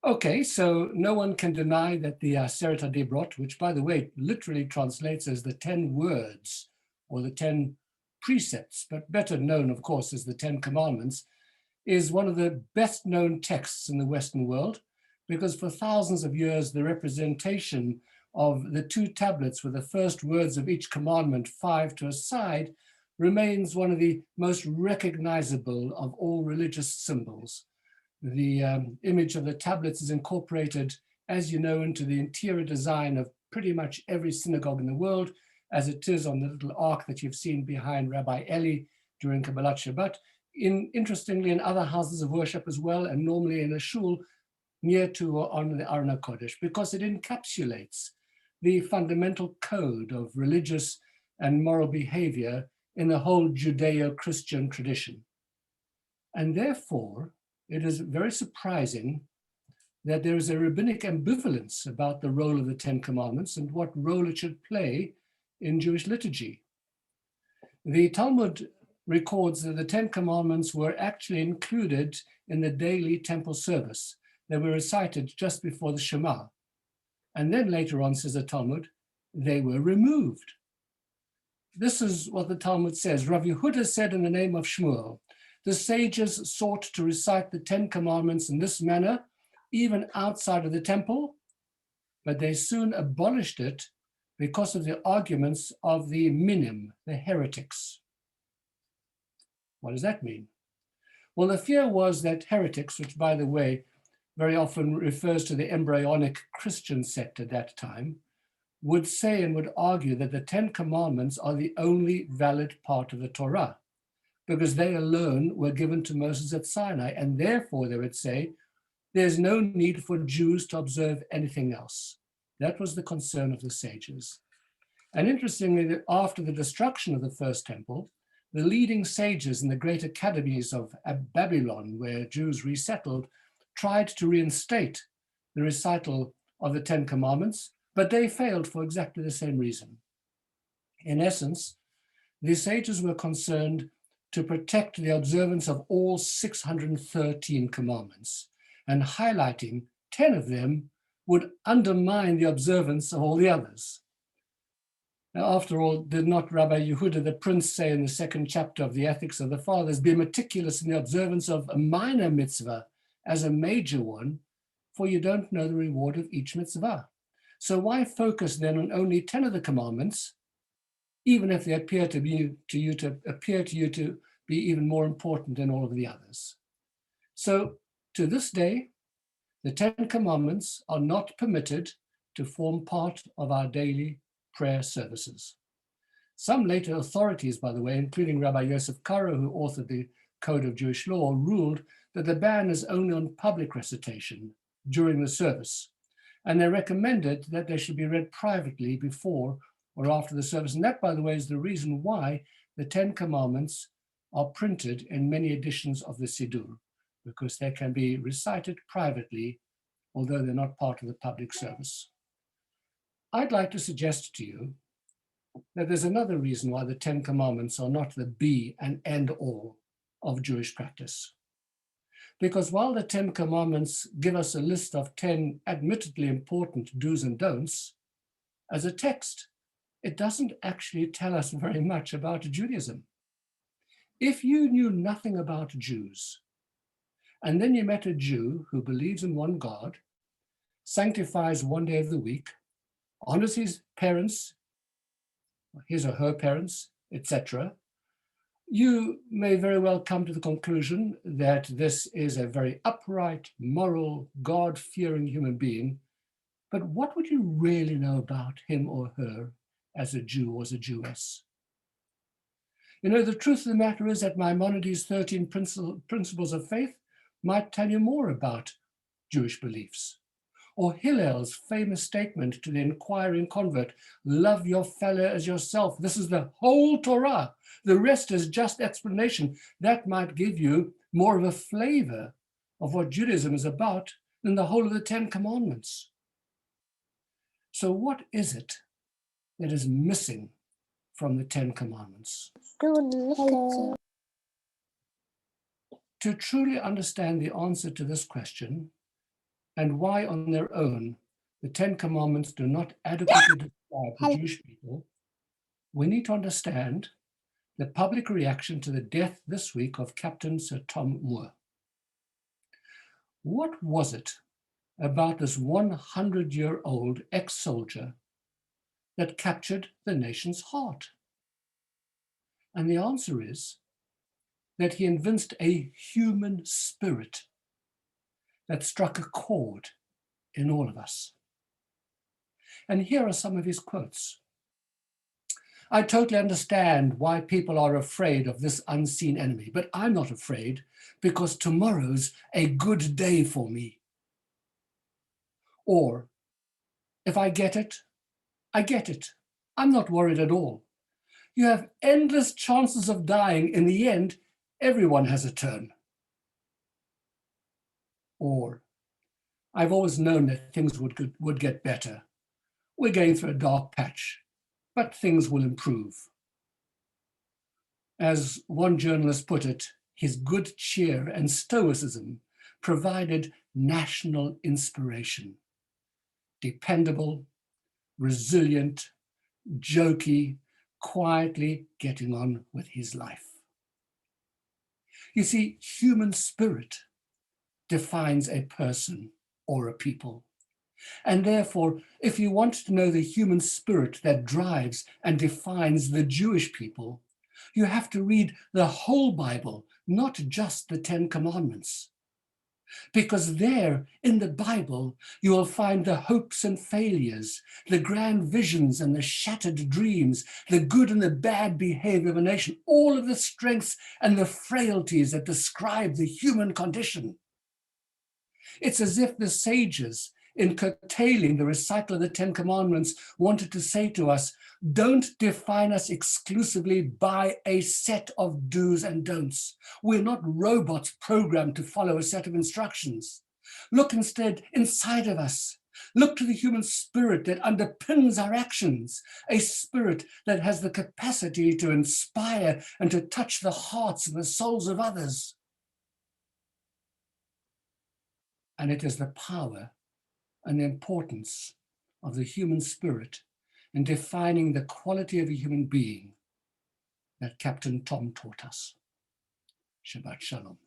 Okay, so no one can deny that the Aseret Debrot, which by the way literally translates as the 10 words or the 10 precepts, but better known, of course, as the 10 commandments, is one of the best known texts in the Western world, because for thousands of years, the representation of the two tablets with the first words of each commandment, 5 to a side, remains one of the most recognizable of all religious symbols. The image of the tablets is incorporated, as you know, into the interior design of pretty much every synagogue in the world, as it is on the little ark that you've seen behind Rabbi Eli during Kabbalat Shabbat, interestingly, in other houses of worship as well, and normally in a shul near to or on the Aron HaKodesh, because it encapsulates the fundamental code of religious and moral behavior in the whole Judeo-Christian tradition. And therefore, it is very surprising that there is a rabbinic ambivalence about the role of the 10 Commandments and what role it should play in Jewish liturgy. The Talmud records that the 10 Commandments were actually included in the daily temple service. They were recited just before the Shema. And then later on, says the Talmud, they were removed. This is what the Talmud says. Rav Yehuda said in the name of Shmuel, the sages sought to recite the 10 Commandments in this manner, even outside of the temple, but they soon abolished it because of the arguments of the minim, the heretics. What does that mean? Well, the fear was that heretics, which by the way, very often refers to the embryonic Christian sect at that time, would say and would argue that the 10 Commandments are the only valid part of the Torah, because they alone were given to Moses at Sinai, and therefore they would say, there's no need for Jews to observe anything else. That was the concern of the sages. And interestingly, after the destruction of the first temple, the leading sages in the great academies of Babylon, where Jews resettled, tried to reinstate the recital of the 10 Commandments, but they failed for exactly the same reason. In essence, the sages were concerned to protect the observance of all 613 commandments, and highlighting 10 of them would undermine the observance of all the others. Now, after all, did not Rabbi Yehuda the Prince say in the second chapter of the Ethics of the Fathers, be meticulous in the observance of a minor mitzvah as a major one, for you don't know the reward of each mitzvah. So why focus then on only 10 of the commandments, even if they appear to you to be even more important than all of the others? So to this day, the 10 Commandments are not permitted to form part of our daily prayer services. Some later authorities, by the way, including Rabbi Yosef Karo, who authored the Code of Jewish Law, ruled that the ban is only on public recitation during the service. And they recommended that they should be read privately before or after the service. And that, by the way, is the reason why the 10 Commandments are printed in many editions of the Siddur, because they can be recited privately, although they're not part of the public service. I'd like to suggest to you that there's another reason why the 10 Commandments are not the be and end all of Jewish practice. Because while the 10 Commandments give us a list of 10 admittedly important do's and don'ts, as a text, it doesn't actually tell us very much about Judaism. If you knew nothing about Jews, and then you met a Jew who believes in one God, sanctifies one day of the week, honors his parents, his or her parents, etc., you may very well come to the conclusion that this is a very upright, moral, God-fearing human being. But what would you really know about him or her as a Jew or as a Jewess? You know, the truth of the matter is that Maimonides' 13 principles of faith might tell you more about Jewish beliefs. Or Hillel's famous statement to the inquiring convert, love your fellow as yourself. This is the whole Torah. The rest is just explanation. That might give you more of a flavor of what Judaism is about than the whole of the 10 Commandments. So what is it that is missing from the 10 Commandments? Hello. To truly understand the answer to this question, and why on their own the Ten Commandments do not adequately describe the Jewish people, we need to understand the public reaction to the death this week of Captain Sir Tom Moore. What was it about this 100-year-old ex-soldier that captured the nation's heart? And the answer is that he evinced a human spirit that struck a chord in all of us. And here are some of his quotes. I totally understand why people are afraid of this unseen enemy, but I'm not afraid because tomorrow's a good day for me. Or, if I get it, I get it. I'm not worried at all. You have endless chances of dying. In the end, everyone has a turn. Or, I've always known that things would get better. We're going through a dark patch, but things will improve. As one journalist put it, his good cheer and stoicism provided national inspiration. Dependable, resilient, jokey, quietly getting on with his life. You see, human spirit defines a person or a people. And therefore, if you want to know the human spirit that drives and defines the Jewish people, you have to read the whole Bible, not just the Ten Commandments. Because there in the Bible, you will find the hopes and failures, the grand visions and the shattered dreams, the good and the bad behavior of a nation, all of the strengths and the frailties that describe the human condition. It's as if the sages, in curtailing the recital of the Ten Commandments, wanted to say to us, don't define us exclusively by a set of do's and don'ts. We're not robots programmed to follow a set of instructions. Look instead inside of us. Look to the human spirit that underpins our actions, a spirit that has the capacity to inspire and to touch the hearts and the souls of others. And it is the power and the importance of the human spirit in defining the quality of a human being that Captain Tom taught us. Shabbat Shalom.